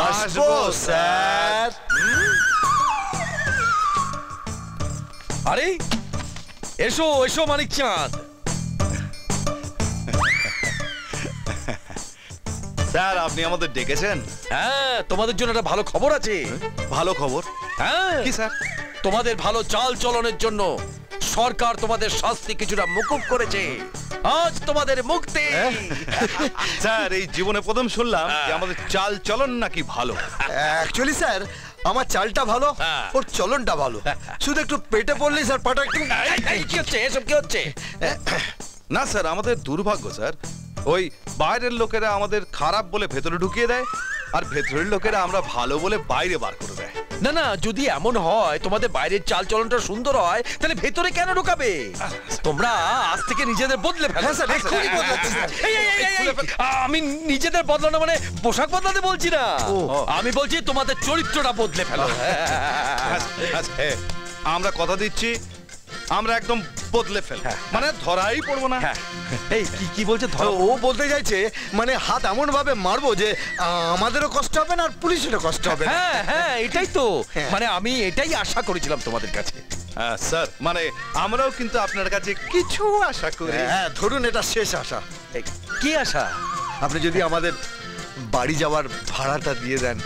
আসবো স্যার। আরে এসো এসো মানিক চাঁদ। স্যার আপনি আমাদের ডেকেছেন? হ্যাঁ, তোমাদের জন্য একটা ভালো খবর আছে। ভালো খবর? হ্যাঁ কি স্যার? তোমাদের ভালো চাল চলনের জন্য সরকার তোমাদের শাস্তি কিছুটা মুকুব করেছে। আজ তোমাদের মুক্তি। স্যার এই জীবনে প্রথম শুনলাম যে আমাদের চাল চলন নাকি ভালো। অ্যাকচুয়ালি স্যার আমার চালটা ভালো, ওর চলনটা ভালো, শুধু একটু পেটে পড়লেই স্যার পাটা একটু। কি হচ্ছে এসব, কি হচ্ছে? না স্যার আমাদের দুর্ভাগ্য স্যার, ওই বাইরের লোকেরা আমাদের খারাপ বলে ভেতরে ঢুকিয়ে দেয়, আর ভেতরের লোকেরা আমরা ভালো বলে বাইরে বার করে দেয়। না না, যদি এমন হয় তোমাদের বাইরের চাল চলনটা সুন্দর হয়, তাহলে ভেতরে কেন ঢোকাবে? তোমরা আজ থেকে নিজেদের বদলে ফেলো। হ্যাঁ স্যার, এক্ষুনি বদলাচ্ছি স্যার। আমি নিজেদের বদলানো মানে পোশাক বদলাতে বলছি না, আমি বলছি তোমাদের চরিত্রটা বদলে ফেলো। আমরা কথা দিচ্ছি আমরা একদম বদলে ফেল, মানে ধরাই পড়বো না। এই কি বলছে? ও বলতে চাইছে মানে হাত এমন ভাবে মারবো যে আমাদেরও কষ্ট হবে না আর পুলিশেরও কষ্ট হবে না। হ্যাঁ হ্যাঁ, এটাই তো, মানে আমি এটাই আশা করেছিলাম তোমাদের কাছে। স্যার মানে আমরাও কিন্তু আপনার কাছে কিছু আশা করি। হ্যাঁ ধরুন এটা শেষ আশা। কি আশা? আপনি যদি আমাদের বাড়ি যাওয়ার ভাড়াটা দিয়ে দেন।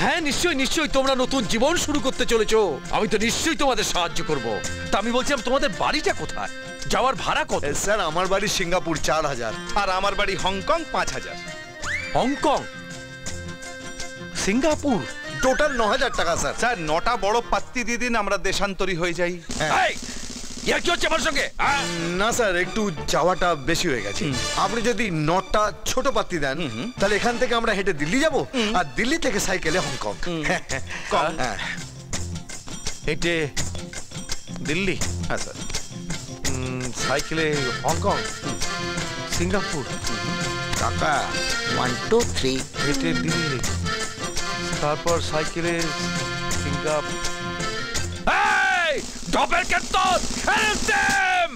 হ্যাঁ নিশ্চয়ই নিশ্চয়ই, তোমরা নতুন জীবন শুরু করতে চলেছো, আমি তো নিশ্চয়ই তোমাদের সাহায্য করব। তা আমি বলছিলাম তোমাদের বাড়িটা কোথায়, যাওয়ার ভাড়া কত? স্যার আমার বাড়ি সিঙ্গাপুর 4000, আর আমার বাড়ি হংকং 5000। হংকং সিঙ্গাপুর টোটাল 9000 টাকা স্যার। স্যার 9টা বড় পাত্তি দিয়ে দিন, আমরা দেশান্তরী হয়ে যাই। কি হচ্ছে আমার সঙ্গে? না স্যার একটু যাওয়াটা বেশি হয়ে গেছে, আপনি যদি 9টা ছোট পাত্তি দেন তাহলে এখান থেকে আমরা হেঁটে দিল্লি যাব, আর দিল্লি থেকে সাইকেলে হংকং। হেঁটে দিল্লি? হ্যাঁ স্যার। সাইকেলে হংকং, সিঙ্গাপুর, টাকা 1 2 3 হেঁটে দিল্লি, তারপর সাইকেলে Singapore. Hey! Doppelketten! Help them!